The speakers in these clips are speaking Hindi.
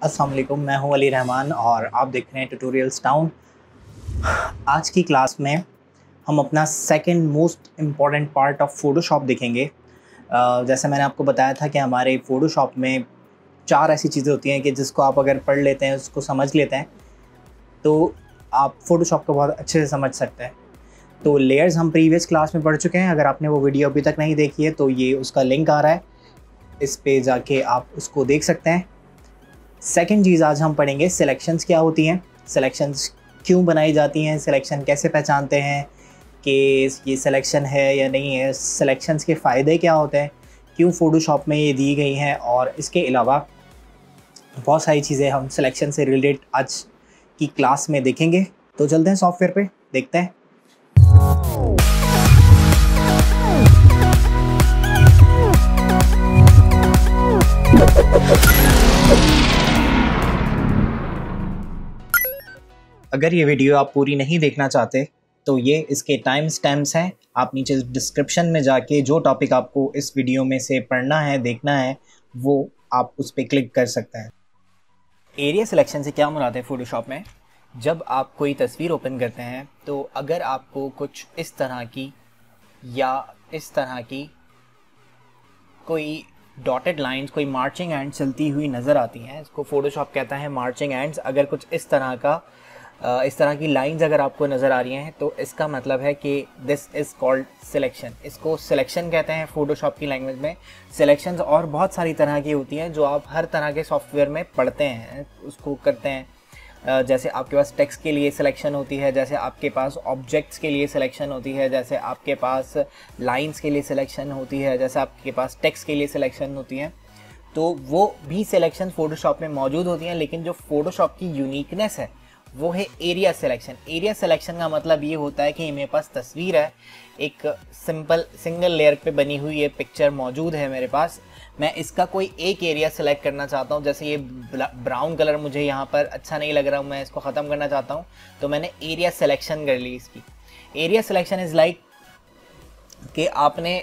अस्सलाम वालेकुम, मैं हूं अली रहमान और आप देख रहे हैं ट्यूटोरियल्स टाउन। आज की क्लास में हम अपना second most important part of Photoshop देखेंगे। जैसे मैंने आपको बताया था कि हमारे फ़ोटोशॉप में 4 ऐसी चीज़ें होती हैं कि जिसको आप अगर पढ़ लेते हैं, उसको समझ लेते हैं, तो आप फ़ोटोशॉप को बहुत अच्छे से समझ सकते हैं। तो लेयर्स हम प्रीवियस क्लास में पढ़ चुके हैं। अगर आपने वो वीडियो अभी तक नहीं देखी है तो ये उसका लिंक आ रहा है, इस पे जाके आप उसको देख सकते हैं। सेकंड चीज़ आज हम पढ़ेंगे सिलेक्शंस क्या होती हैं, सिलेक्शंस क्यों बनाई जाती हैं, सिलेक्शन कैसे पहचानते हैं कि ये सिलेक्शन है या नहीं है, सिलेक्शंस के फ़ायदे क्या होते हैं, क्यों फ़ोटोशॉप में ये दी गई हैं, और इसके अलावा बहुत सारी चीज़ें हम सिलेक्शन से रिलेटेड आज की क्लास में देखेंगे। तो चलते हैं सॉफ्टवेयर पे, देखते हैं। अगर ये वीडियो आप पूरी नहीं देखना चाहते तो ये इसके टाइम स्टैम्प्स हैं। आप नीचे डिस्क्रिप्शन में जाके जो टॉपिक आपको इस वीडियो में से पढ़ना है, देखना है, वो आप उस पर क्लिक कर सकते हैं। एरिया सिलेक्शन से क्या मुराद है फ़ोटोशॉप में? जब आप कोई तस्वीर ओपन करते हैं तो अगर आपको कुछ इस तरह की या इस तरह की कोई डॉटेड लाइंस, कोई मार्चिंग एंड चलती हुई नज़र आती हैं, इसको फ़ोटोशॉप कहता है मार्चिंग एंड्स। अगर कुछ इस तरह की लाइंस अगर आपको नज़र आ रही हैं तो इसका मतलब है कि दिस इज़ कॉल्ड सिलेक्शन। इसको सिलेक्शन कहते हैं फ़ोटोशॉप की लैंग्वेज में। सिलेक्शंस और बहुत सारी तरह की होती हैं जो आप हर तरह के सॉफ्टवेयर में पढ़ते हैं, उसको करते हैं। जैसे आपके पास टेक्स्ट के लिए सिलेक्शन होती है, जैसे आपके पास ऑब्जेक्ट्स के लिए सिलेक्शन होती है, जैसे आपके पास लाइंस के लिए सिलेक्शन होती है, जैसे आपके पास टेक्स्ट के लिए सिलेक्शन होती है। तो वो भी सिलेक्शन फ़ोटोशॉप में मौजूद होती हैं, लेकिन जो फ़ोटोशॉप की यूनिकनेस है वो है एरिया सिलेक्शन। एरिया सिलेक्शन का मतलब ये होता है कि मेरे पास तस्वीर है, एक सिंगल लेयर पे बनी हुई ये पिक्चर मौजूद है मेरे पास। मैं इसका कोई एक एरिया सेलेक्ट करना चाहता हूँ, जैसे ये ब्राउन कलर मुझे यहाँ पर अच्छा नहीं लग रहा, मैं इसको ख़त्म करना चाहता हूँ, तो मैंने एरिया सिलेक्शन कर ली इसकी। एरिया सिलेक्शन इज़ लाइक कि आपने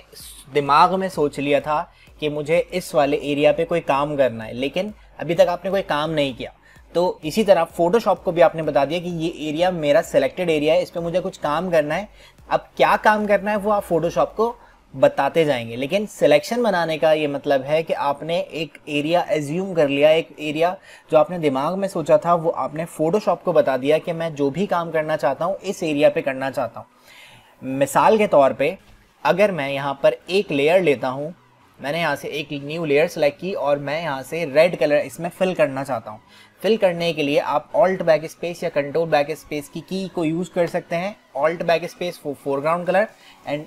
दिमाग में सोच लिया था कि मुझे इस वाले एरिया पे कोई काम करना है, लेकिन अभी तक आपने कोई काम नहीं किया। तो इसी तरह फोटोशॉप को भी आपने बता दिया कि ये एरिया मेरा सिलेक्टेड एरिया है, इस पर मुझे कुछ काम करना है। अब क्या काम करना है वो आप फोटोशॉप को बताते जाएंगे, लेकिन सिलेक्शन बनाने का ये मतलब है कि आपने एक एरिया एज्यूम कर लिया, एक एरिया जो आपने दिमाग में सोचा था वो आपने फोटोशॉप को बता दिया कि मैं जो भी काम करना चाहता हूँ इस एरिया पे करना चाहता हूँ। मिसाल के तौर पे अगर मैं यहाँ पर एक लेयर लेता हूँ, मैंने यहाँ से एक न्यू लेयर सेलेक्ट की और मैं यहाँ से रेड कलर इसमें फिल करना चाहता हूँ। फिल करने के लिए आप ऑल्ट बैक स्पेस या कंट्रोल बैक स्पेस की को यूज़ कर सकते हैं। Alt back space for foreground colour and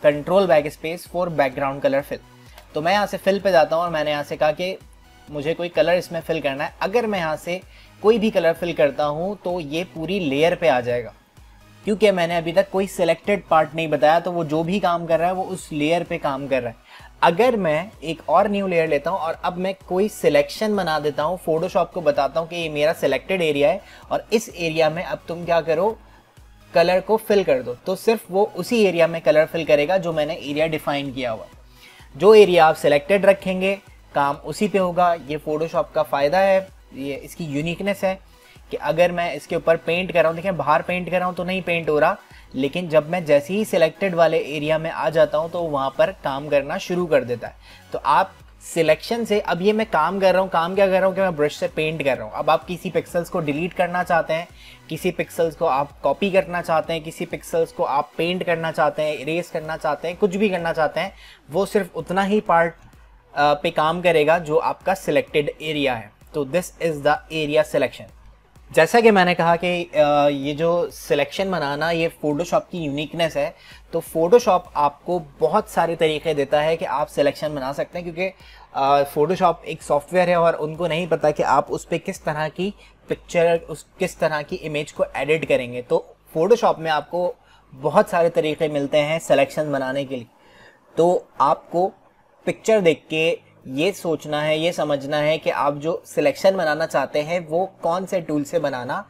control back space for background colour fill. तो मैं यहाँ से फिल पे जाता हूँ और मैंने यहाँ से कहा कि मुझे कोई कलर इसमें फिल करना है। अगर मैं यहाँ से कोई भी कलर फिल करता हूँ तो ये पूरी लेयर पे आ जाएगा, क्योंकि मैंने अभी तक कोई सिलेक्टेड पार्ट नहीं बताया, तो वो जो भी काम कर रहा है वो उस लेयर पे काम कर रहा है। अगर मैं एक और न्यू लेयर लेता हूं और अब मैं कोई सिलेक्शन बना देता हूं, फोटोशॉप को बताता हूं कि ये मेरा सिलेक्टेड एरिया है और इस एरिया में अब तुम क्या करो, कलर को फिल कर दो, तो सिर्फ वो उसी एरिया में कलर फिल करेगा जो मैंने एरिया डिफाइन किया हुआ। जो एरिया आप सिलेक्टेड रखेंगे काम उसी पे होगा। ये फोटोशॉप का फ़ायदा है, ये इसकी यूनिकनेस है कि अगर मैं इसके ऊपर पेंट कर रहा हूँ, देखिए बाहर पेंट कर रहा हूँ तो नहीं पेंट हो रहा, लेकिन जब मैं जैसे ही सिलेक्टेड वाले एरिया में आ जाता हूँ तो वहाँ पर काम करना शुरू कर देता है। तो आप सिलेक्शन से, अब ये मैं काम कर रहा हूँ, काम क्या कर रहा हूँ कि मैं ब्रश से पेंट कर रहा हूँ। अब आप किसी पिक्सल्स को डिलीट करना चाहते हैं, किसी पिक्सल्स को आप कॉपी करना चाहते हैं, किसी पिक्सल्स को आप पेंट करना चाहते हैं, इरेज करना चाहते हैं, कुछ भी करना चाहते हैं, वो सिर्फ उतना ही पार्ट पे काम करेगा जो आपका सिलेक्टेड एरिया है। तो this is the area selection. जैसा कि मैंने कहा कि ये जो सिलेक्शन बनाना ये फ़ोटोशॉप की यूनिकनेस है, तो फ़ोटोशॉप आपको बहुत सारे तरीके देता है कि आप सिलेक्शन बना सकते हैं, क्योंकि फ़ोटोशॉप एक सॉफ्टवेयर है और उनको नहीं पता कि आप उस पर किस तरह की पिक्चर, किस तरह की इमेज को एडिट करेंगे। तो फ़ोटोशॉप में आपको बहुत सारे तरीके मिलते हैं सिलेक्शन बनाने के लिए। तो आपको पिक्चर देख के ये सोचना है, ये समझना है कि आप जो सिलेक्शन बनाना चाहते हैं वो कौन से टूल से बनाना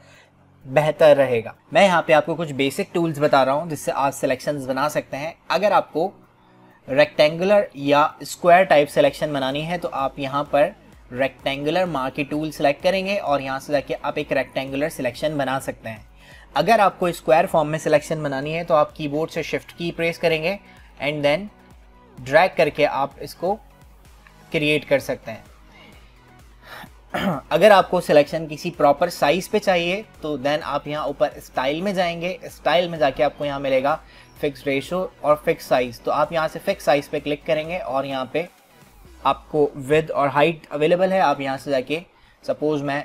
बेहतर रहेगा। मैं यहाँ पे आपको कुछ बेसिक टूल्स बता रहा हूँ जिससे आप सिलेक्शंस बना सकते हैं। अगर आपको रेक्टेंगुलर या स्क्वायर टाइप सिलेक्शन बनानी है तो आप यहाँ पर रेक्टेंगुलर मार्की टूल सेलेक्ट करेंगे और यहाँ से जाके आप एक रेक्टेंगुलर सिलेक्शन बना सकते हैं। अगर आपको स्क्वायर फॉर्म में सिलेक्शन बनानी है तो आप कीबोर्ड से शिफ्ट की प्रेस करेंगे एंड देन ड्रैग करके आप इसको क्रिएट कर सकते हैं। अगर आपको सिलेक्शन किसी प्रॉपर साइज पे चाहिए तो देन आप यहाँ ऊपर स्टाइल में जाएंगे। स्टाइल में जाके आपको यहाँ मिलेगा फिक्स रेशो और फिक्स साइज। तो आप यहाँ से फिक्स साइज पे क्लिक करेंगे और यहाँ पे आपको विड्थ और हाइट अवेलेबल है। आप यहाँ से जाके सपोज मैं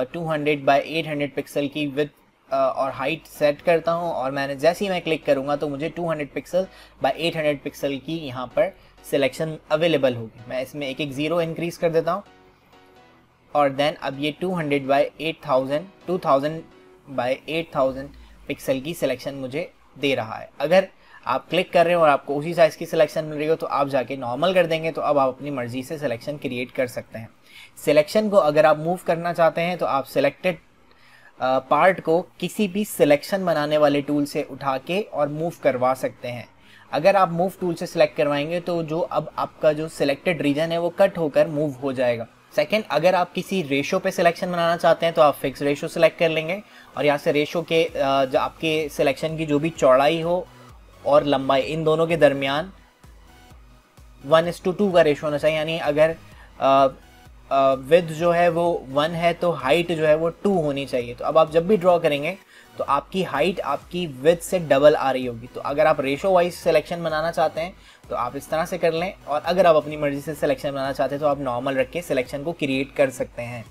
200 बाय 800 पिक्सल की विड्थ और हाइट सेट करता हूँ और मैंने जैसे ही मैं क्लिक करूँगा तो मुझे 200 पिक्सल बाय 800 पिक्सल की यहाँ पर सिलेक्शन अवेलेबल होगी। मैं इसमें एक एक ज़ीरो इंक्रीज़ कर देता हूँ और देन अब ये 200 बाय 2000 बाय 8000 पिक्सल की सिलेक्शन मुझे दे रहा है। अगर आप क्लिक कर रहे हो और आपको उसी साइज़ की सिलेक्शन मिल रही हो तो आप जाके नॉर्मल कर देंगे, तो अब आप अपनी मर्ज़ी से सिलेक्शन क्रिएट कर सकते हैं। सिलेक्शन को अगर आप मूव करना चाहते हैं तो आप सिलेक्टेड पार्ट को किसी भी सिलेक्शन बनाने वाले टूल से उठा के और मूव करवा सकते हैं। अगर आप मूव टूल से सिलेक्ट करवाएंगे तो जो अब आपका जो सिलेक्टेड रीजन है वो कट होकर मूव हो जाएगा। सेकंड, अगर आप किसी रेशो पे सिलेक्शन बनाना चाहते हैं तो आप फिक्स रेशो सिलेक्ट कर लेंगे और यहाँ से रेशो के जो आपके सिलेक्शन की जो भी चौड़ाई हो और लंबाई, इन दोनों के दरमियान 1:2 का रेशो होना चाहिए। यानी अगर विड्थ जो है वो 1 है तो हाइट जो है वो 2 होनी चाहिए। तो अब आप जब भी ड्रॉ करेंगे तो आपकी हाइट आपकी विड्थ से डबल आ रही होगी। तो अगर आप रेशो वाइज सिलेक्शन बनाना चाहते हैं तो आप इस तरह से कर लें, और अगर आप अपनी मर्जी से सिलेक्शन बनाना चाहते हैं तो आप नॉर्मल रख के सिलेक्शन को क्रिएट कर सकते हैं।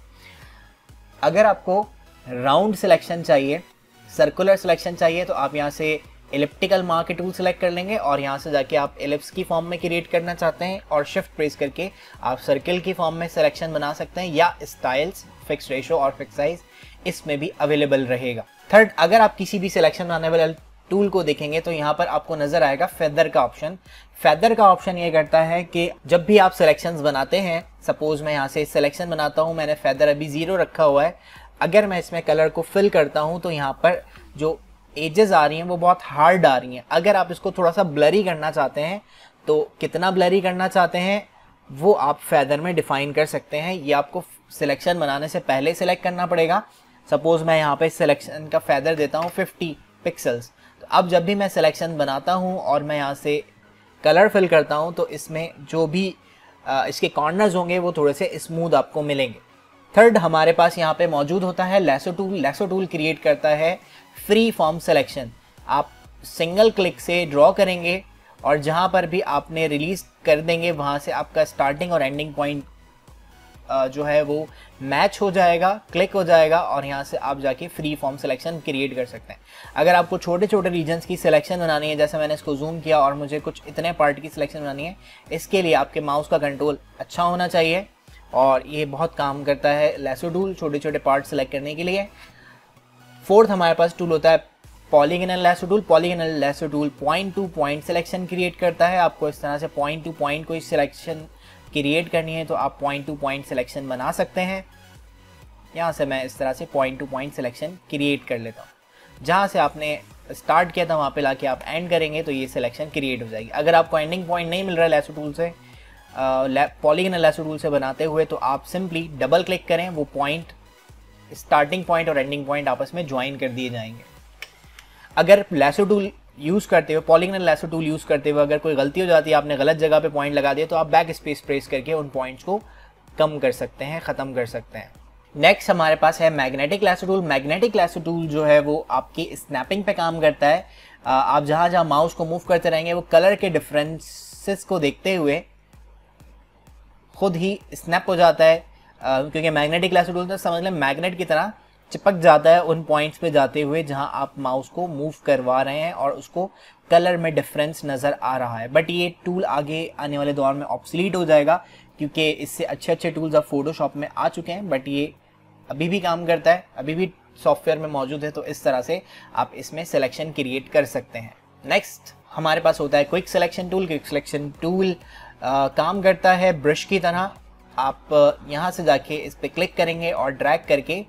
अगर आपको राउंड सिलेक्शन चाहिए, सर्कुलर सिलेक्शन चाहिए, तो आप यहाँ से एलिप्टिकल मार्क टूल सेलेक्ट कर लेंगे और यहाँ से जाके आप एलिप्स की फॉर्म में क्रिएट करना चाहते हैं और शिफ्ट प्रेस करके आप सर्कल की फॉर्म में सिलेक्शन बना सकते हैं, या स्टाइल्स, फिक्स रेशो और फिक्स साइज इसमें भी अवेलेबल रहेगा। थर्ड, अगर आप किसी भी सिलेक्शन बनाने वाले टूल को देखेंगे तो यहाँ पर आपको नजर आएगा फेदर का ऑप्शन। फेदर का ऑप्शन ये करता है कि जब भी आप सिलेक्शंस बनाते हैं, सपोज मैं यहाँ से सिलेक्शन बनाता हूँ, मैंने फेदर अभी 0 रखा हुआ है, अगर मैं इसमें कलर को फिल करता हूँ तो यहाँ पर जो एजेस आ रही हैं वो बहुत हार्ड आ रही हैं। अगर आप इसको थोड़ा सा ब्लरी करना चाहते हैं तो कितना ब्लरी करना चाहते हैं वो आप फेदर में डिफाइन कर सकते हैं। ये आपको सिलेक्शन बनाने से पहले सिलेक्ट करना पड़ेगा। सपोज मैं यहाँ पे सिलेक्शन का फेदर देता हूँ 50 पिक्सल्स। तो अब जब भी मैं सिलेक्शन बनाता हूँ और मैं यहाँ से कलर फिल करता हूँ तो इसमें जो भी इसके कॉर्नर्स होंगे वो थोड़े से स्मूथ आपको मिलेंगे। थर्ड, हमारे पास यहाँ पे मौजूद होता है lasso tool. Lasso tool create करता है फ्री फॉर्म सिलेक्शन। आप सिंगल क्लिक से ड्रॉ करेंगे और जहाँ पर भी आपने रिलीज कर देंगे वहाँ से आपका स्टार्टिंग और एंडिंग पॉइंट जो है वो मैच हो जाएगा, क्लिक हो जाएगा और यहाँ से आप जाके फ्री फॉर्म सिलेक्शन क्रिएट कर सकते हैं। अगर आपको छोटे छोटे रीजन्स की सिलेक्शन बनानी है, जैसे मैंने इसको जूम किया और मुझे कुछ इतने पार्ट की सिलेक्शन बनानी है, इसके लिए आपके माउस का कंट्रोल अच्छा होना चाहिए और ये बहुत काम करता है लैसो टूल छोटे छोटे पार्ट सेलेक्ट करने के लिए। फोर्थ, हमारे पास टूल होता है polygonal lasso tool. Polygonal lasso tool point to point selection create करता है। आपको इस तरह से पॉइंट टू पॉइंट कोई सिलेक्शन क्रिएट करनी है तो आप पॉइंट टू पॉइंट सिलेक्शन बना सकते हैं। यहाँ से मैं इस तरह से point to point selection create कर लेता हूँ। जहाँ से आपने स्टार्ट किया था वहाँ पे लाके आप एंड करेंगे तो ये सिलेक्शन क्रिएट हो जाएगी। अगर आपको एंडिंग पॉइंट नहीं मिल रहा है लैसो टूल से, पॉलीगोनल लैसो टूल से बनाते हुए, तो आप सिंपली डबल क्लिक करें, वो पॉइंट स्टार्टिंग पॉइंट और एंडिंग पॉइंट आपस में ज्वाइन कर दिए जाएंगे। अगर लैसो टूल यूज़ करते हुए, पॉलीगोनल लैसो टूल यूज़ करते हुए अगर कोई गलती हो जाती है, आपने गलत जगह पे पॉइंट लगा दिया, तो आप बैक स्पेस प्रेस करके उन पॉइंट्स को कम कर सकते हैं, ख़त्म कर सकते हैं। नेक्स्ट हमारे पास है magnetic lasso tool. Magnetic lasso tool जो है वो आपकी स्नैपिंग पे काम करता है। आप जहाँ जहाँ माउस को मूव करते रहेंगे वो कलर के डिफरेंसेस को देखते हुए खुद ही स्नैप हो जाता है, क्योंकि मैग्नेटिक लैसो टूल तो समझ लें मैग्नेट की तरह चिपक जाता है उन पॉइंट्स पे जाते हुए जहां आप माउस को मूव करवा रहे हैं और उसको कलर में डिफरेंस नज़र आ रहा है। बट ये टूल आगे आने वाले दौर में ऑब्सलीट हो जाएगा, क्योंकि इससे अच्छे अच्छे टूल्स अब फोटोशॉप में आ चुके हैं, बट ये अभी भी काम करता है, अभी भी सॉफ्टवेयर में मौजूद है। तो इस तरह से आप इसमें सिलेक्शन क्रिएट कर सकते हैं। नेक्स्ट हमारे पास होता है quick selection tool. Quick selection tool काम करता है ब्रश की तरह। आप यहाँ से जाके इस पर क्लिक करेंगे और ड्रैग करके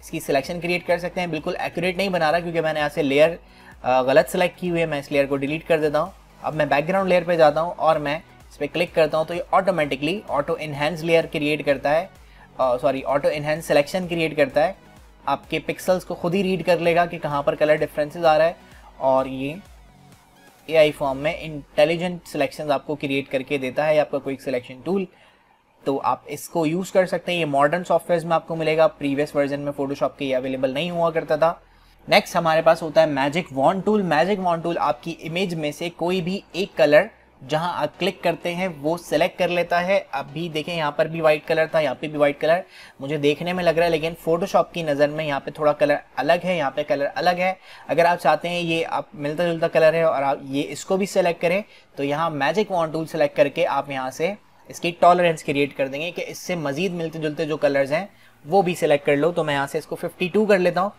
इसकी सिलेक्शन क्रिएट कर सकते हैं। बिल्कुल एक्यूरेट नहीं बना रहा क्योंकि मैंने यहाँ से लेयर गलत सेलेक्ट की हुई है, मैं इस लेयर को डिलीट कर देता हूँ। अब मैं बैकग्राउंड लेयर पे जाता हूँ और मैं इस पर क्लिक करता हूँ तो ये automatically auto enhance layer create करता है, ऑटो इन्हेंस सिलेक्शन क्रिएट करता है। आपके पिक्सल्स को खुद ही रीड कर लेगा कि कहाँ पर कलर डिफरेंसेस आ रहा है, और ये AI फॉर्म में इंटेलिजेंट सिलेक्शंस आपको क्रिएट करके देता है आपका क्विक सिलेक्शन टूल। तो आप इसको यूज़ कर सकते हैं। ये मॉडर्न सॉफ्टवेयर में आपको मिलेगा, प्रीवियस वर्जन में फोटोशॉप के ये अवेलेबल नहीं हुआ करता था। नेक्स्ट हमारे पास होता है magic wand tool. Magic wand tool आपकी इमेज में से कोई भी एक कलर जहां आप क्लिक करते हैं वो सिलेक्ट कर लेता है। अभी देखें यहाँ पर भी वाइट कलर था, यहाँ पे भी वाइट कलर मुझे देखने में लग रहा है, लेकिन फोटोशॉप की नज़र में यहाँ पे थोड़ा कलर अलग है, यहाँ पे कलर अलग है। अगर आप चाहते हैं ये आप मिलता जुलता कलर है और आप ये इसको भी सिलेक्ट करें, तो यहाँ मैजिक वॉन्ड टूल सेलेक्ट करके आप यहाँ से इसकी टॉलरेंस क्रिएट कर देंगे कि इससे मजीद मिलते जुलते जो कलर्स हैं वो भी सिलेक्ट कर लो। तो मैं यहाँ से इसको 52 कर लेता हूँ।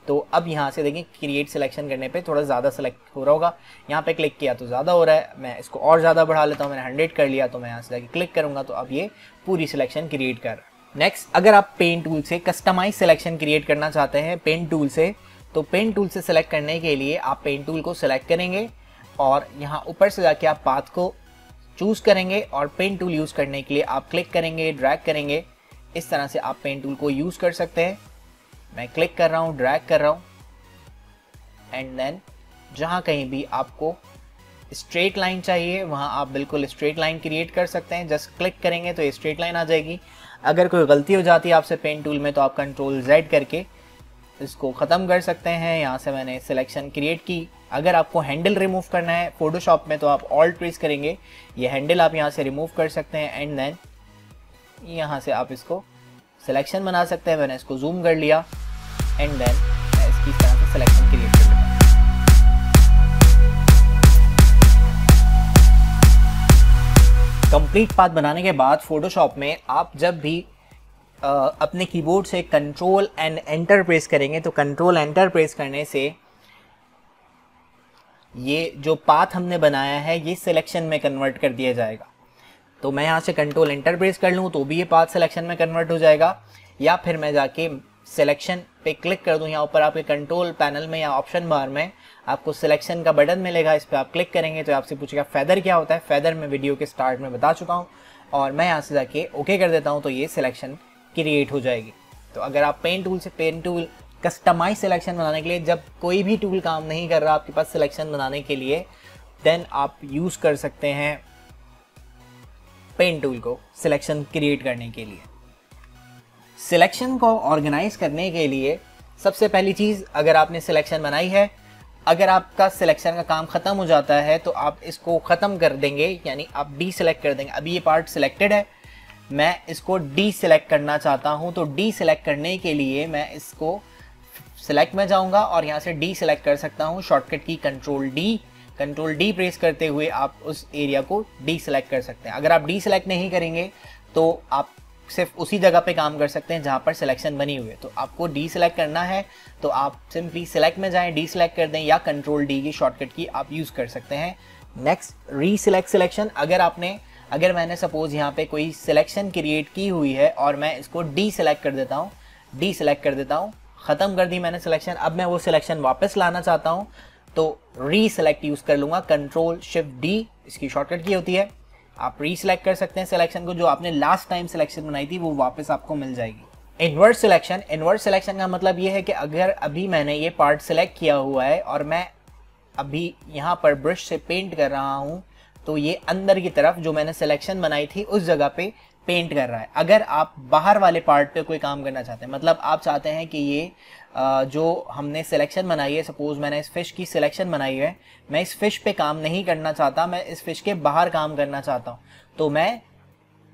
तो अब यहाँ से देखें क्रिएट सिलेक्शन करने पे थोड़ा ज़्यादा सेलेक्ट हो रहा होगा, यहाँ पे क्लिक किया तो ज़्यादा हो रहा है। मैं इसको और ज़्यादा बढ़ा लेता हूँ, मैंने 100 कर लिया, तो मैं यहाँ से जाके क्लिक करूँगा तो अब ये पूरी सिलेक्शन क्रिएट कर रहा है। नेक्स्ट, अगर आप पेन टूल से कस्टमाइज सिलेक्शन क्रिएट करना चाहते हैं पेन टूल से, तो पेन टूल से सिलेक्ट करने के लिए आप पेन टूल को सिलेक्ट करेंगे और यहाँ ऊपर से जाके आप पाथ को चूज़ करेंगे और पेन टूल यूज़ करने के लिए आप क्लिक करेंगे, ड्रैग करेंगे। इस तरह से आप पेन टूल को यूज़ कर सकते हैं। मैं क्लिक कर रहा हूँ, ड्रैग कर रहा हूँ, एंड देन जहाँ कहीं भी आपको स्ट्रेट लाइन चाहिए वहाँ आप बिल्कुल स्ट्रेट लाइन क्रिएट कर सकते हैं। जस्ट क्लिक करेंगे तो ये स्ट्रेट लाइन आ जाएगी। अगर कोई गलती हो जाती है आपसे पेन टूल में तो आप कंट्रोल Z करके इसको ख़त्म कर सकते हैं। यहाँ से मैंने सिलेक्शन क्रिएट की। अगर आपको हैंडल रिमूव करना है फोटोशॉप में तो आप ऑल्ट प्रेस करेंगे, ये हैंडल आप यहाँ से रिमूव कर सकते हैं, एंड देन यहाँ से आप इसको सिलेक्शन बना सकते हैं। मैंने इसको जूम कर लिया, एंड देन मैं इसकी तरह से सिलेक्शन क्रिएट कर लेता हूँ। कंप्लीट पाथ बनाने के बाद फोटोशॉप में आप जब भी अपने कीबोर्ड से कंट्रोल एंड एंटर प्रेस करेंगे तो कंट्रोल एंटर प्रेस करने से ये जो पाथ हमने बनाया है ये सिलेक्शन में कन्वर्ट कर दिया जाएगा। तो मैं यहाँ से कंट्रोल एंटर प्रेस कर लूँ तो भी ये पाथ सिलेक्शन में कन्वर्ट हो जाएगा, या फिर मैं जाके सिलेक्शन पे क्लिक कर दूँ। यहाँ ऊपर आपके कंट्रोल पैनल में या ऑप्शन बार में आपको सिलेक्शन का बटन मिलेगा, इस पर आप क्लिक करेंगे तो आपसे पूछेगा फेदर क्या होता है। फेदर में वीडियो के स्टार्ट में बता चुका हूँ, और मैं यहाँ से जाके ओके कर देता हूँ तो ये सिलेक्शन क्रिएट हो जाएगी। तो अगर आप पेन टूल से पेन टूल कस्टमाइज सिलेक्शन बनाने के लिए, जब कोई भी टूल काम नहीं कर रहा आपके पास सिलेक्शन बनाने के लिए, देन आप यूज़ कर सकते हैं पेन टूल को सिलेक्शन क्रिएट करने के लिए। सिलेक्शन को ऑर्गेनाइज करने के लिए सबसे पहली चीज़, अगर आपने सिलेक्शन बनाई है, अगर आपका सिलेक्शन का काम ख़त्म हो जाता है तो आप इसको ख़त्म कर देंगे, यानी आप डी सेलेक्ट कर देंगे। अभी ये पार्ट सिलेक्टेड है, मैं इसको डी सेलेक्ट करना चाहता हूँ, तो डी सेलेक्ट करने के लिए मैं इसको सेलेक्ट में जाऊँगा और यहाँ से डी सेलेक्ट कर सकता हूँ। शॉर्टकट की कंट्रोल डी प्रेस करते हुए आप उस एरिया को डी सेलेक्ट कर सकते हैं। अगर आप डी सेलेक्ट नहीं करेंगे तो आप सिर्फ उसी जगह पे काम कर सकते हैं जहाँ पर सिलेक्शन बनी हुई है। तो आपको डी सेलेक्ट करना है तो आप सिंपली सेलेक्ट में जाएं, डी सेलेक्ट कर दें, या कंट्रोल डी की शॉर्टकट की आप यूज़ कर सकते हैं। नेक्स्ट, री सिलेक्ट सिलेक्शन। अगर मैंने सपोज यहाँ पे कोई सिलेक्शन क्रिएट की हुई है और मैं इसको डी सेलेक्ट कर देता हूँ, ख़त्म कर दी मैंने सिलेक्शन। अब मैं वो सिलेक्शन वापस लाना चाहता हूँ तो री सेलेक्ट यूज़ कर लूँगा, कंट्रोल शिफ्ट डी इसकी शॉर्टकट की होती है। आप री सेलेक्ट कर सकते हैं सिलेक्शन को, जो आपने लास्ट टाइम सिलेक्शन बनाई थी वो वापस आपको मिल जाएगी। इन्वर्ट सिलेक्शन का मतलब ये है कि अगर अभी मैंने ये पार्ट सेलेक्ट किया हुआ है और मैं अभी यहाँ पर ब्रश से पेंट कर रहा हूँ तो ये अंदर की तरफ जो मैंने सिलेक्शन बनाई थी उस जगह पे पेंट कर रहा है। अगर आप बाहर वाले पार्ट पे कोई काम करना चाहते हैं, मतलब आप चाहते हैं कि ये जो हमने सिलेक्शन बनाई है, सपोज मैंने इस फिश की सिलेक्शन बनाई है, मैं इस फिश पे काम नहीं करना चाहता, मैं इस फिश के बाहर काम करना चाहता हूँ, तो मैं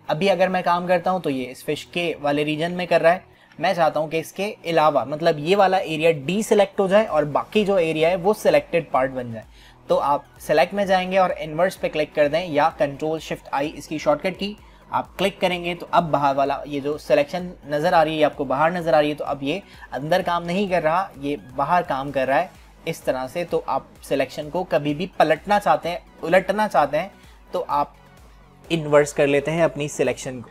अभी अगर मैं काम करता हूँ तो ये इस फिश के वाले रीजन में कर रहा है। मैं चाहता हूँ कि इसके अलावा मतलब ये वाला एरिया डी सेलेक्ट हो जाए और बाकी जो एरिया है वो सिलेक्टेड पार्ट बन जाए। तो आप सेलेक्ट में जाएंगे और इन्वर्स पे क्लिक कर दें, या कंट्रोल शिफ्ट आई इसकी शॉर्टकट की आप क्लिक करेंगे तो अब बाहर वाला ये जो सिलेक्शन नज़र आ रही है आपको बाहर नज़र आ रही है, तो अब ये अंदर काम नहीं कर रहा, ये बाहर काम कर रहा है इस तरह से। तो आप सिलेक्शन को कभी भी पलटना चाहते हैं, उलटना चाहते हैं, तो आप इन्वर्स कर लेते हैं अपनी सिलेक्शन को।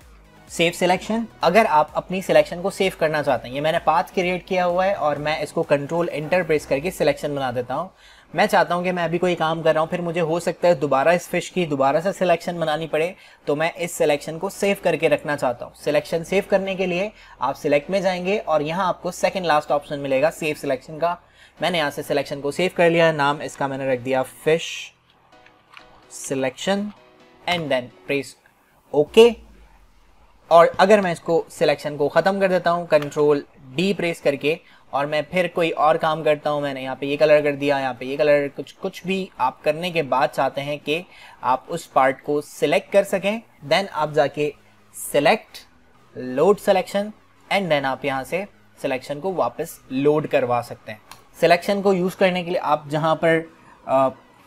Save selection. अगर आप अपनी सिलेक्शन को सेव करना चाहते हैं, ये मैंने पाथ क्रिएट किया हुआ है और मैं इसको कंट्रोल एंटर प्रेस करके सिलेक्शन बना देता हूँ। मैं चाहता हूँ कि मैं अभी कोई काम कर रहा हूँ, फिर मुझे हो सकता है दोबारा इस फिश की दोबारा से सिलेक्शन बनानी पड़े, तो मैं इस सिलेक्शन को सेव करके रखना चाहता हूँ। सिलेक्शन सेव करने के लिए आप सिलेक्ट में जाएंगे और यहाँ आपको सेकंड लास्ट ऑप्शन मिलेगा सेव सिलेक्शन का। मैंने यहाँ से सिलेक्शन को सेव कर लिया, नाम इसका मैंने रख दिया fish selection and then press okay. और अगर मैं इसको सिलेक्शन को ख़त्म कर देता हूँ कंट्रोल डी प्रेस करके और मैं फिर कोई और काम करता हूँ, मैंने यहाँ पे ये कलर कर दिया, यहाँ पे ये कलर, कुछ भी आप करने के बाद चाहते हैं कि आप उस पार्ट को सिलेक्ट कर सकें, देन आप जाके select load selection and then आप यहाँ से सिलेक्शन को वापस लोड करवा सकते हैं। सिलेक्शन को यूज़ करने के लिए आप जहाँ पर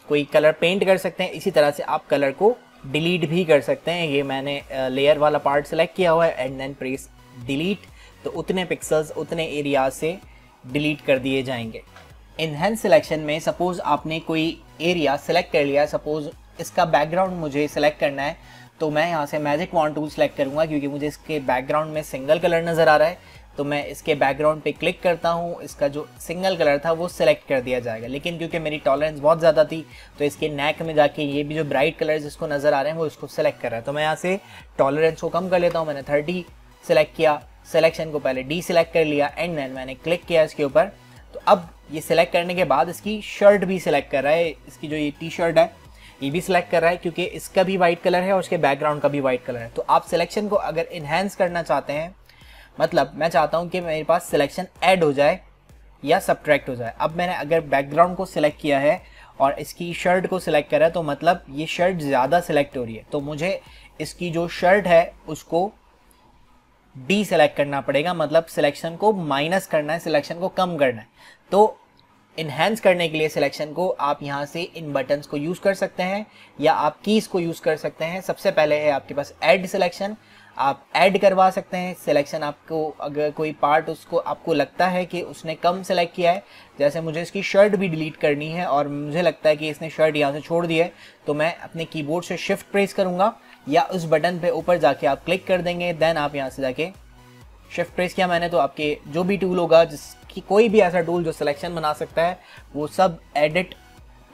कोई कलर पेंट कर सकते हैं, इसी तरह से आप कलर को डिलीट भी कर सकते हैं। ये मैंने लेयर वाला पार्ट सेलेक्ट किया हुआ है एंड देन प्रेस डिलीट, तो उतने पिक्सल्स उतने एरिया से डिलीट कर दिए जाएंगे। इनहेंस सिलेक्शन में सपोज़ आपने कोई एरिया सेलेक्ट कर लिया, सपोज़ इसका बैकग्राउंड मुझे सेलेक्ट करना है, तो मैं यहाँ से मैजिक वॉन्ड टूल सेलेक्ट करूँगा क्योंकि मुझे इसके बैकग्राउंड में सिंगल कलर नज़र आ रहा है, तो मैं इसके बैकग्राउंड पे क्लिक करता हूँ, इसका जो सिंगल कलर था वो सिलेक्ट कर दिया जाएगा। लेकिन क्योंकि मेरी टॉलरेंस बहुत ज़्यादा थी तो इसके नेक में जाके ये भी जो ब्राइट कलर जिसको नज़र आ रहे हैं वो इसको सेलेक्ट कर रहा है, तो मैं यहाँ से टॉलरेंस को कम कर लेता हूँ। मैंने 30 सेलेक्ट किया, सिलेक्शन को पहले डी सिलेक्ट कर लिया एंड देन मैंने क्लिक किया इसके ऊपर। तो अब ये सिलेक्ट करने के बाद इसकी शर्ट भी सिलेक्ट कर रहा है, इसकी जो ये टी शर्ट है ये भी सिलेक्ट कर रहा है क्योंकि इसका भी वाइट कलर है और उसके बैकग्राउंड का भी वाइट कलर है। तो आप सिलेक्शन को अगर इन्हेंस करना चाहते हैं, मतलब मैं चाहता हूं कि मेरे पास सिलेक्शन ऐड हो जाए या सब्ट्रैक्ट हो जाए। अब मैंने अगर बैकग्राउंड को सिलेक्ट किया है और इसकी शर्ट को सिलेक्ट करा है तो मतलब ये शर्ट ज़्यादा सिलेक्ट हो रही है, तो मुझे इसकी जो शर्ट है उसको डी सेलेक्ट करना पड़ेगा, मतलब सिलेक्शन को माइनस करना है, सिलेक्शन को कम करना है। तो इन्हेंस करने के लिए सिलेक्शन को आप यहाँ से इन बटन्स को यूज़ कर सकते हैं या आप कीज़ को यूज़ कर सकते हैं। सबसे पहले है आपके पास ऐड सिलेक्शन, आप ऐड करवा सकते हैं सिलेक्शन। आपको अगर कोई पार्ट उसको आपको लगता है कि उसने कम सेलेक्ट किया है, जैसे मुझे इसकी शर्ट भी डिलीट करनी है और मुझे लगता है कि इसने शर्ट यहाँ से छोड़ दी है, तो मैं अपने कीबोर्ड से शिफ्ट प्रेस करूँगा या उस बटन पे ऊपर जाके आप क्लिक कर देंगे, देन आप यहाँ से जाके शिफ्ट प्रेस किया मैंने, तो आपके जो भी टूल होगा, जिसकी कोई भी ऐसा टूल जो सिलेक्शन बना सकता है, वो सब एडिट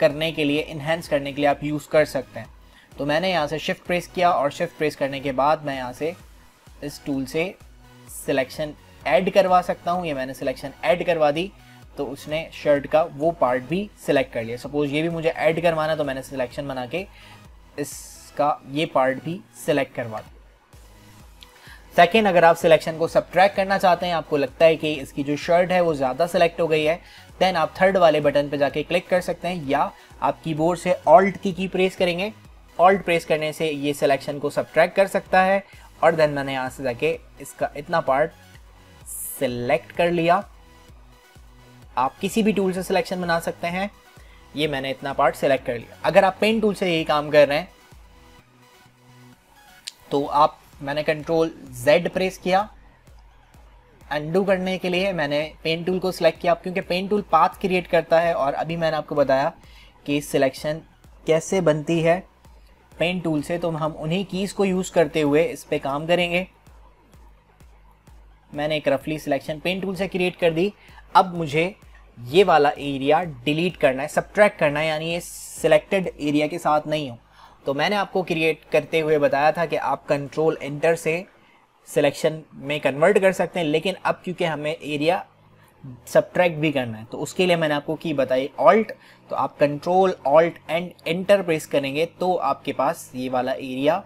करने के लिए, इन्हेंस करने के लिए आप यूज़ कर सकते हैं। तो मैंने यहाँ से शिफ्ट प्रेस किया और शिफ्ट प्रेस करने के बाद मैं यहाँ से इस टूल से सिलेक्शन ऐड करवा सकता हूँ। ये मैंने सिलेक्शन ऐड करवा दी तो उसने शर्ट का वो पार्ट भी सिलेक्ट कर लिया। सपोज़ ये भी मुझे ऐड करवाना, तो मैंने सिलेक्शन बना के इसका ये पार्ट भी सिलेक्ट करवा दिया। सेकेंड, अगर आप सिलेक्शन को सब्ट्रैक्ट करना चाहते हैं, आपको लगता है कि इसकी जो शर्ट है वो ज़्यादा सेलेक्ट हो गई है, देन आप थर्ड वाले बटन पे जाके क्लिक कर सकते हैं या आप कीबोर्ड से ऑल्ट की प्रेस करेंगे। ऑल्ट प्रेस करने से ये सिलेक्शन को सब्ट्रैक्ट कर सकता है और देन मैंने यहाँ से जाके इसका इतना पार्ट सिलेक्ट कर लिया। आप किसी भी टूल से सिलेक्शन बना सकते हैं, ये मैंने इतना पार्ट सिलेक्ट कर लिया। अगर आप पेन टूल से यही काम कर रहे हैं तो आप, मैंने कंट्रोल Z प्रेस किया, अनडू करने के लिए मैंने पेन टूल को सिलेक्ट किया क्योंकि पेन टूल पाथ क्रिएट करता है और अभी मैंने आपको बताया कि सिलेक्शन कैसे बनती है पेन टूल से, तो हम उन्हीं कीज़ को यूज़ करते हुए इस पे काम करेंगे। मैंने एक रफली सिलेक्शन पेन टूल से क्रिएट कर दी। अब मुझे ये वाला एरिया डिलीट करना है, सब्ट्रैक्ट करना है, यानी ये सिलेक्टेड एरिया के साथ नहीं हो। तो मैंने आपको क्रिएट करते हुए बताया था कि आप कंट्रोल एंटर से सिलेक्शन में कन्वर्ट कर सकते हैं, लेकिन अब क्योंकि हमें एरिया सब्ट्रैक्ट भी करना है तो उसके लिए मैंने आपको की बताई ऑल्ट। तो आप control alt and enter press करेंगे तो आपके पास ये वाला एरिया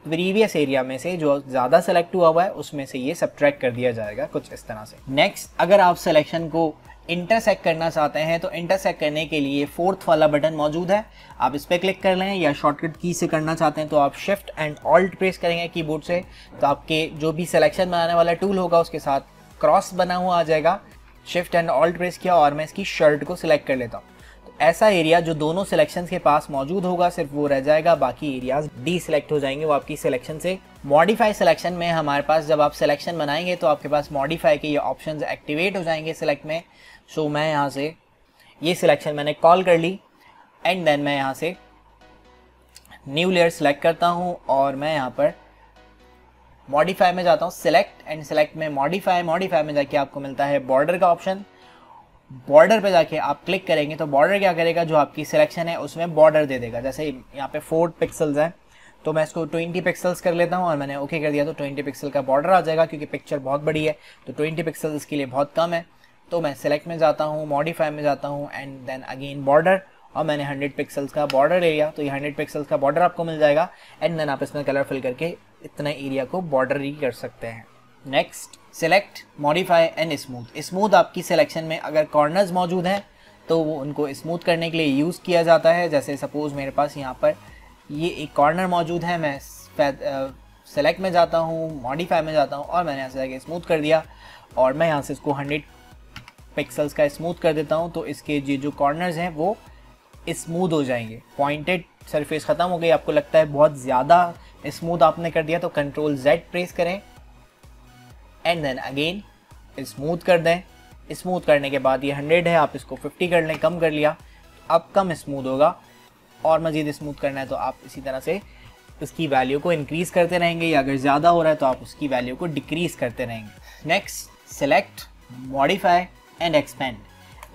प्रीवियस एरिया में से जो ज़्यादा सेलेक्ट हुआ हुआ है उसमें से ये सब्ट्रैक्ट कर दिया जाएगा कुछ इस तरह से। नेक्स्ट, अगर आप सिलेक्शन को इंटरसेक्ट करना चाहते हैं तो इंटरसेक्ट करने के लिए फोर्थ वाला बटन मौजूद है, आप इस पर क्लिक कर लें, या शॉर्टकट की से करना चाहते हैं तो आप शिफ्ट एंड ऑल्ट प्रेस करेंगे कीबोर्ड से, तो आपके जो भी सिलेक्शन बनाने वाला टूल होगा उसके साथ क्रॉस बना हुआ आ जाएगा। शिफ्ट एंड ऑल्ट प्रेस किया और मैं इसकी शर्ट को सिलेक्ट कर लेता हूँ, तो ऐसा एरिया जो दोनों सिलेक्शंस के पास मौजूद होगा सिर्फ वो रह जाएगा, बाकी एरियाज डी सिलेक्ट हो जाएंगे वो आपकी सिलेक्शन से। मॉडिफाई सिलेक्शन में हमारे पास जब आप सिलेक्शन बनाएंगे तो आपके पास मॉडिफाई के ये ऑप्शंस एक्टिवेट हो जाएंगे सिलेक्ट में। सो मैं यहाँ से ये सिलेक्शन मैंने कॉल कर ली एंड देन मैं यहाँ से न्यू लेयर सिलेक्ट करता हूँ और मैं यहाँ पर मॉडिफाई में जाता हूँ, सिलेक्ट एंड सिलेक्ट में मॉडिफाई में जाके आपको मिलता है बॉर्डर का ऑप्शन। बॉर्डर पे जाके आप क्लिक करेंगे तो बॉर्डर क्या करेगा, जो आपकी सिलेक्शन है उसमें बॉर्डर दे देगा। जैसे यहाँ पे 4 पिक्सल्स हैं तो मैं इसको 20 पिक्सल्स कर लेता हूँ और मैंने ओके कर दिया तो 20 पिक्सल का बॉर्डर आ जाएगा, क्योंकि पिक्चर बहुत बड़ी है तो 20 पिक्सल्स इसके लिए बहुत कम है। तो मैं सिलेक्ट में जाता हूँ, मॉडिफाई में जाता हूँ एंड देन अगेन बॉर्डर, और मैंने 100 पिक्सल्स का बॉर्डर ले लिया तो ये 100 पिक्सल्स का बॉर्डर आपको मिल जाएगा एंड देन आप इसमें कलर फिल करके इतना एरिया को बॉर्डर ही कर सकते हैं। Next, select, modify and smooth. Smooth आपकी सिलेक्शन में अगर कॉर्नर्स मौजूद हैं तो वो उनको स्मूथ करने के लिए यूज़ किया जाता है। जैसे सपोज मेरे पास यहाँ पर ये एक कॉर्नर मौजूद है, मैं सेलेक्ट में जाता हूँ, मॉडिफाई में जाता हूँ और मैंने यहाँ से जाके स्मूथ कर दिया और मैं यहाँ से इसको 100 पिक्सल्स का स्मूथ कर देता हूँ तो इसके ये जो कॉर्नर्स हैं वो स्मूथ हो जाएंगे। पॉइंटेड सरफेस ख़त्म हो गई, आपको लगता है बहुत ज़्यादा स्मूथ आपने कर दिया तो कंट्रोल Z प्रेस करें एंड देन अगेन स्मूथ कर दें। स्मूथ करने के बाद ये 100 है, आप इसको 50 कर लें, कम कर लिया तो अब कम स्मूथ होगा और मज़ीद स्मूथ करना है तो आप इसी तरह से उसकी वैल्यू को इंक्रीज़ करते रहेंगे, या अगर ज़्यादा हो रहा है तो आप उसकी वैल्यू को डिक्रीज़ करते रहेंगे। Next, select, modify and expand.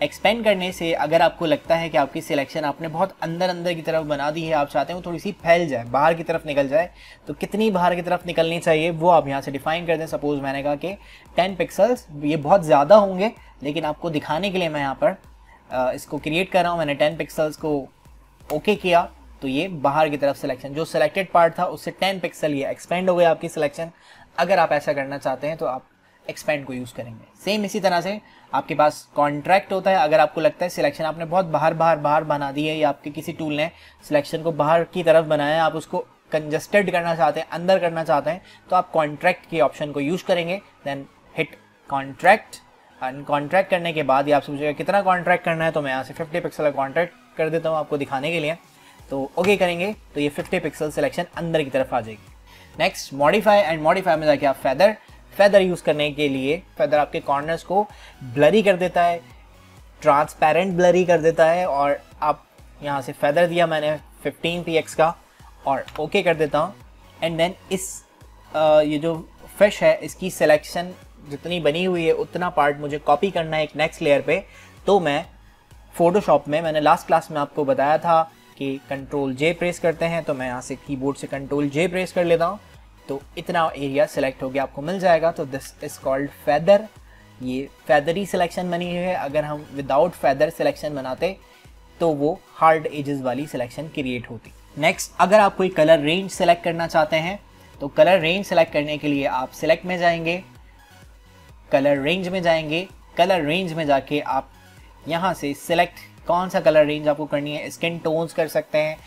Expand करने से अगर आपको लगता है कि आपकी सिलेक्शन आपने बहुत अंदर की तरफ बना दी है, आप चाहते हो थोड़ी सी फैल जाए, बाहर की तरफ निकल जाए, तो कितनी बाहर की तरफ निकलनी चाहिए वो आप यहाँ से डिफाइन कर दें। सपोज मैंने कहा कि 10 पिक्सल्स, ये बहुत ज़्यादा होंगे लेकिन आपको दिखाने के लिए मैं यहाँ पर इसको क्रिएट कर रहा हूँ। मैंने 10 पिक्सल्स को ओके किया तो ये बाहर की तरफ सिलेक्शन, जो सिलेक्टेड पार्ट था उससे 10 पिक्सल ये एक्सपेंड हो गया आपकी सिलेक्शन। अगर आप ऐसा करना चाहते हैं तो आप एक्सपेंड को यूज़ करेंगे। सेम इसी तरह से आपके पास कॉन्ट्रैक्ट होता है। अगर आपको लगता है सिलेक्शन आपने बहुत बाहर बना दी है या आपके किसी टूल ने सिलेक्शन को बाहर की तरफ बनाया है, आप उसको कंजस्टेड करना चाहते हैं, अंदर करना चाहते हैं, तो आप कॉन्ट्रैक्ट के ऑप्शन को यूज़ करेंगे। देन हिट कॉन्ट्रैक्ट, कॉन्ट्रैक्ट करने के बाद ये आप सोचेगा कितना कॉन्ट्रैक्ट करना है, तो मैं यहाँ से 50 पिक्सल का कॉन्ट्रैक्ट कर देता हूँ आपको दिखाने के लिए। तो ओके करेंगे तो ये 50 पिक्सल सिलेक्शन अंदर की तरफ आ जाएगी। नेक्स्ट, मॉडिफाई एंड मॉडिफाई में जाके आप फेदर यूज़ करने के लिए, फेदर आपके कॉर्नर्स को ब्लरी कर देता है, ट्रांसपेरेंट ब्लरी कर देता है, और आप यहाँ से फेदर दिया मैंने 15px का और ओके कर देता हूँ एंड देन इस ये जो फिश है इसकी सिलेक्शन जितनी बनी हुई है उतना पार्ट मुझे कॉपी करना है एक नेक्स्ट लेयर पे। तो मैं फोटोशॉप में, मैंने लास्ट क्लास में आपको बताया था कि कंट्रोल J प्रेस करते हैं, तो मैं यहाँ से कीबोर्ड से कंट्रोल J प्रेस कर लेता हूँ तो इतना एरिया सेलेक्ट हो गया आपको मिल जाएगा। तो दिस इज कॉल्ड फेदर। ये फेदरी सिलेक्शन बनी हुई है। अगर हम विदाउट फेदर सिलेक्शन बनाते तो वो हार्ड एजेस वाली सिलेक्शन क्रिएट होती। नेक्स्ट, अगर आप कोई कलर रेंज सेलेक्ट करना चाहते हैं तो कलर रेंज सेलेक्ट करने के लिए आप सिलेक्ट में जाएंगे, कलर रेंज में जाएंगे, कलर रेंज में जाके आप यहाँ से सिलेक्ट कौन सा कलर रेंज आपको करनी है। स्किन टोन्स कर सकते हैं,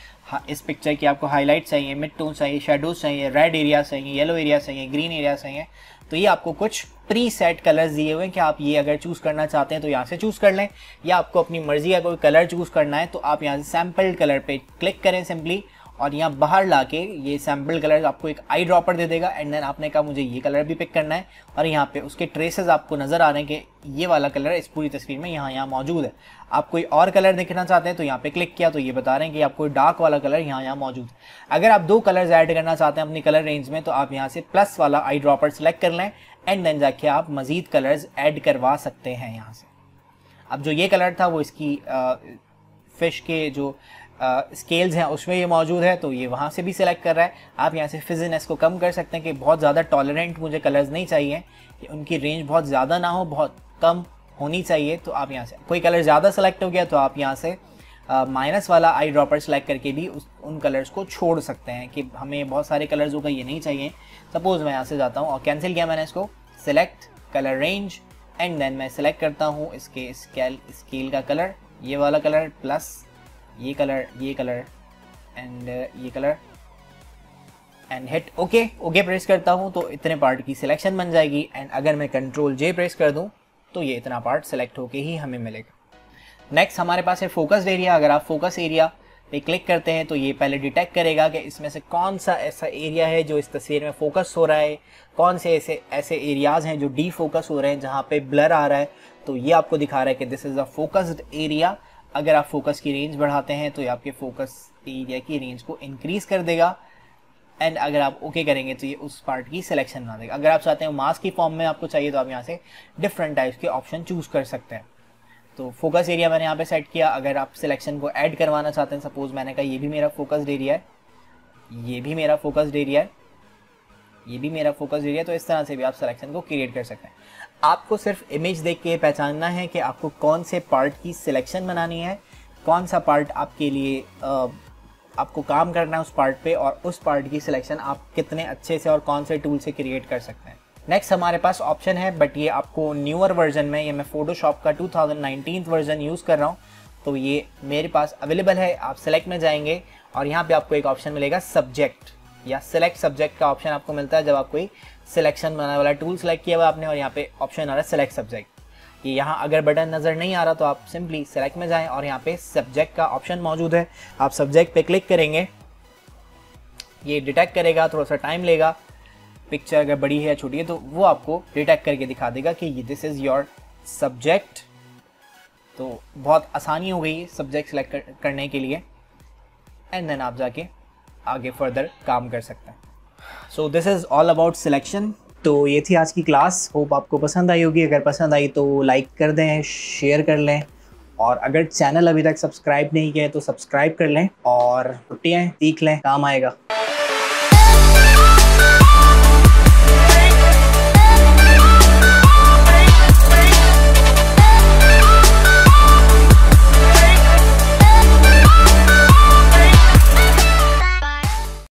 इस पिक्चर की आपको हाईलाइट चाहिए, मिड टोन चाहिए, शेडोज चाहिए, रेड एरिया चाहिए, येलो एरिया चाहिए, ग्रीन एरिया चाहिए। तो ये आपको कुछ प्री सेट कलर्स दिए हुए हैं कि आप ये अगर चूज़ करना चाहते हैं तो यहाँ से चूज़ कर लें, या आपको अपनी मर्जी का कोई कलर चूज़ करना है तो आप यहाँ से सैम्पल कलर पे क्लिक करें सिंपली, और यहाँ बाहर लाके ये सैम्पल कलर आपको एक आई ड्रॉपर दे देगा एंड देन आपने कहा मुझे ये कलर भी पिक करना है, और यहाँ पे उसके ट्रेसेस आपको नज़र आ रहे हैं कि ये वाला कलर इस पूरी तस्वीर में यहाँ मौजूद है। आप कोई और कलर देखना चाहते हैं तो यहाँ पे क्लिक किया तो ये बता रहे हैं कि आपको डार्क वाला कलर यहाँ मौजूद है। अगर आप 2 कलर्स ऐड करना चाहते हैं अपनी कलर रेंज में तो आप यहाँ से प्लस वाला आई ड्रॉपर सेलेक्ट कर लें एंड देन जाके आप मज़ीद कलर्स ऐड करवा सकते हैं यहाँ से। अब जो ये कलर था वो इसकी फिश के जो स्केल्स हैं उसमें ये मौजूद है तो ये वहाँ से भी सिलेक्ट कर रहा है। आप यहाँ से फिजिनेस को कम कर सकते हैं कि बहुत ज़्यादा टॉलरेंट मुझे कलर्स नहीं चाहिए, उनकी रेंज बहुत ज़्यादा ना हो, बहुत कम होनी चाहिए। तो आप यहाँ से कोई कलर ज़्यादा सेलेक्ट हो गया तो आप यहाँ से माइनस वाला आई ड्रॉपर सेलेक्ट करके भी उन कलर्स को छोड़ सकते हैं कि हमें बहुत सारे कलर्स होगा ये नहीं चाहिए। सपोज़ मैं यहाँ से जाता हूँ और कैंसिल किया मैंने इसको, select colour range and then मैं सिलेक्ट करता हूँ इसके स्केल का कलर, ये वाला कलर प्लस ये कलर एंड ये colour and hit okay press करता हूँ तो इतने पार्ट की सिलेक्शन बन जाएगी। एंड अगर मैं कंट्रोल J प्रेस कर दूँ तो ये इतना पार्ट सेलेक्ट होके ही हमें मिलेगा। नेक्स्ट हमारे पास है फोकस्ड एरिया। अगर आप फोकस एरिया पे क्लिक करते हैं तो ये पहले डिटेक्ट करेगा कि इसमें से कौन सा ऐसा एरिया है जो इस तस्वीर में फोकस हो रहा है, कौन से ऐसे एरियाज़ हैं जो डी फोकस हो रहे हैं, जहाँ पे ब्लर आ रहा है। तो ये आपको दिखा रहा है कि this is a focused area. अगर आप फोकस की रेंज बढ़ाते हैं तो ये आपके फोकस एरिया की रेंज को इंक्रीज़ कर देगा। एंड अगर आप ओके करेंगे तो ये उस पार्ट की सिलेक्शन बना देगा। अगर आप चाहते हैं मास्क की फॉर्म में आपको चाहिए तो आप यहाँ से डिफरेंट टाइप्स के ऑप्शन चूज़ कर सकते हैं। तो फोकस एरिया मैंने यहाँ पे सेट किया। अगर आप सिलेक्शन को ऐड करवाना चाहते हैं, सपोज मैंने कहा ये भी मेरा फोकस्ड एरिया है, ये भी मेरा फोकस्ड एरिया है, ये भी मेरा फोकस्ड एरिया, तो इस तरह से भी आप सिलेक्शन को क्रिएट कर सकते हैं। आपको सिर्फ इमेज देख के पहचानना है कि आपको कौन से पार्ट की सिलेक्शन बनानी है, कौन सा पार्ट आपके लिए आपको काम करना है उस पार्ट पे, और उस पार्ट की सिलेक्शन आप कितने अच्छे से और कौन से टूल से क्रिएट कर सकते हैं। नेक्स्ट हमारे पास ऑप्शन है, बट ये आपको न्यूअर वर्जन में, ये मैं फोटोशॉप का 2019 वर्जन यूज़ कर रहा हूँ, तो ये मेरे पास अवेलेबल है। आप सेलेक्ट में जाएंगे और यहाँ पे आपको एक ऑप्शन मिलेगा सब्जेक्ट या सिलेक्ट सब्जेक्ट का ऑप्शन आपको मिलता है जब आप कोई सिलेक्शन बनाने वाला टूल सेलेक्ट किया हुआ आपने, और यहाँ पे ऑप्शन आ रहा है सिलेक्ट सब्जेक्ट। ये यहाँ अगर बटन नज़र नहीं आ रहा तो आप सिंपली सेलेक्ट में जाएं और यहाँ पे सब्जेक्ट का ऑप्शन मौजूद है। आप सब्जेक्ट पे क्लिक करेंगे, ये डिटेक्ट करेगा, थोड़ा सा टाइम लेगा, पिक्चर अगर बड़ी है या छोटी है तो वो आपको डिटेक्ट करके दिखा देगा कि दिस इज़ योर सब्जेक्ट। तो बहुत आसानी हो गई सब्जेक्ट सेलेक्ट करने के लिए, एंड देन आप जाके आगे फर्दर काम कर सकते हैं। So this is all about selection. तो ये थी आज की क्लास, होप आपको पसंद आई होगी। अगर पसंद आई तो लाइक कर दें, शेयर कर लें, और अगर चैनल अभी तक सब्सक्राइब नहीं किया है तो सब्सक्राइब कर लें और छुट्टियाँ सीख लें, काम आएगा।